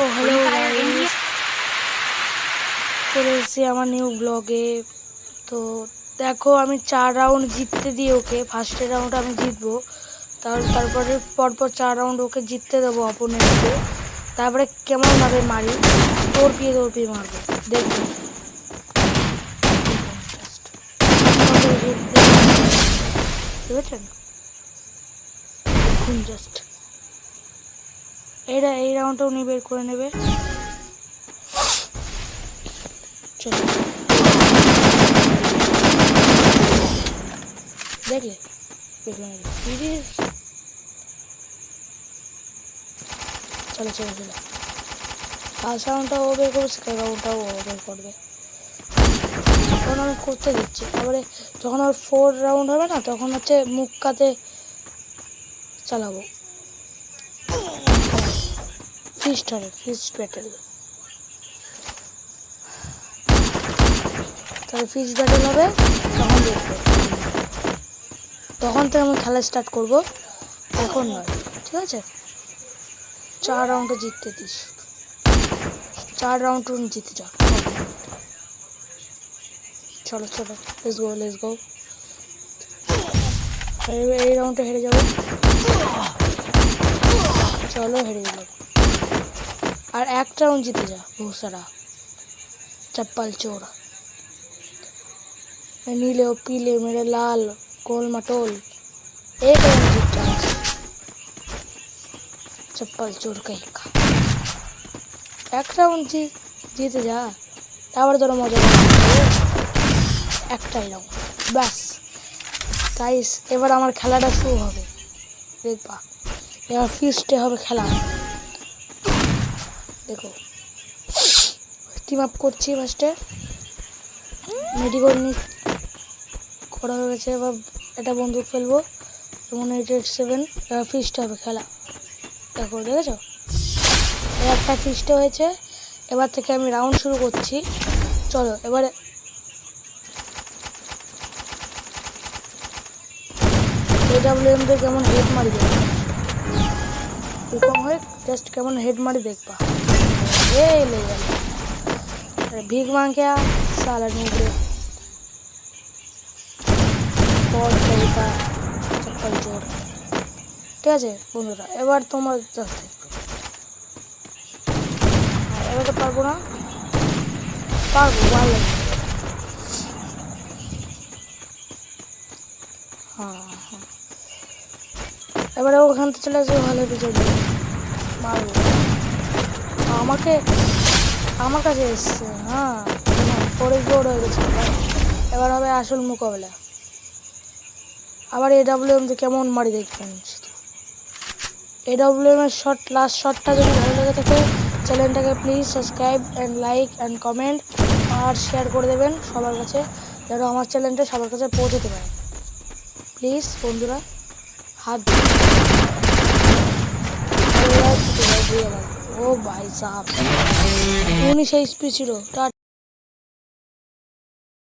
ও hello guys, চলে এসেছি আমার নিউ ব্লগে। তো দেখো, আমি 4 রাউন্ড জিততে দিই ওকে। ফার্স্টের রাউন্ড আমি জিতবো, তারপরে পরপর 4 রাউন্ড ওকে জিততে দেবো অপোনেন্টকে। তারপরে কেমনভাবে মারি, দৌড় পিয়ে মারবো, দেখুন। বুঝেছেন? দেখুন জাস্ট, এই রাউন্ডটা উনি বের করে নেবে। চলো, দেখলে চলো চলো চলো। ফার্স্ট রাউন্ডটা ও বের করবে, সেকেন্ড রাউন্ডটাও ও বের করবে। তখন আমি করতে দিচ্ছি। তারপরে যখন ওর 4 রাউন্ড হবে না, তখন হচ্ছে মুক্কাতে চালাবো। ফিস্ট হবে, ফিস্ট ব্যাটেল। তাহলে ফিস্ট ব্যাটেল হবে, তখন দেখবো। তখন থেকে আমি খেলা স্টার্ট করব, এখন নয়, ঠিক আছে? 4 রাউন্ডে জিততে দিস, 4 রাউন্ড জিতে যা। চলো চলো, লেটস গো। এই রাউন্ডে হেরে যাবো, চলো হেরে গেলাম। আর এক রাউন্ড জিতে যা, বহু সারা चप्पल चोर। नीले और पीले मेरे लाल गोल मटोल, एक राउंड जीत जा, चप्पल चोर कहीं का। एक राउंड जीते जा, তারপরে তোরা মজা করবি। একটাই রাউন্ড ব্যাস। গাইস, এবার আমার খেলাটা শুরু হবে, দেখবা। এবার ফিস্টে হবে খেলা, দেখো। টিম আপ করছি ফার্স্টে, মেডিকল করা হয়ে গেছে। এবার এটা বন্দুক ফেলবো, যেমন 887। এবার ফিস্টে হবে খেলা, দেখো, দেখেছো? একটা ফিস্টে হয়েছে। এবার থেকে আমি রাউন্ড শুরু করছি, চলো। এবারে AWM দিয়ে কেমন হেড মারি দেখবা, এরকম হয়ে জাস্ট কেমন হেড মারি দেখবা। এই ले गया, भीख मांग के आ साला नुबड़े, बहुत सही था चप्पल चोर। ঠিক আছে বন্ধুরা, এবার তোমার এবার তো পারবো না, পারবো, ভালো লাগবে। হ্যাঁ হ্যাঁ, এবারে ওখান থেকে চলে আসবে, ভালো পিছনে মারবো। আমাকে আমার কাছে এসছে, হ্যাঁ, পরে জোর হয়ে গেছে। এবার হবে আসল মোকাবেলা। আবার AWM দিয়ে কেমন মারি দেখবেন। AWM এর শট, লাস্ট শটটা যদি ভালো লেগে থাকে, চ্যানেলটাকে please subscribe and like and comment আর শেয়ার করে দেবেন সবার কাছে, যেন আমার চ্যানেলটা সবার কাছে পৌঁছতে পারে। প্লিজ বন্ধুরা, হাত ও ভাই সাহেব, 19 HP ছিল।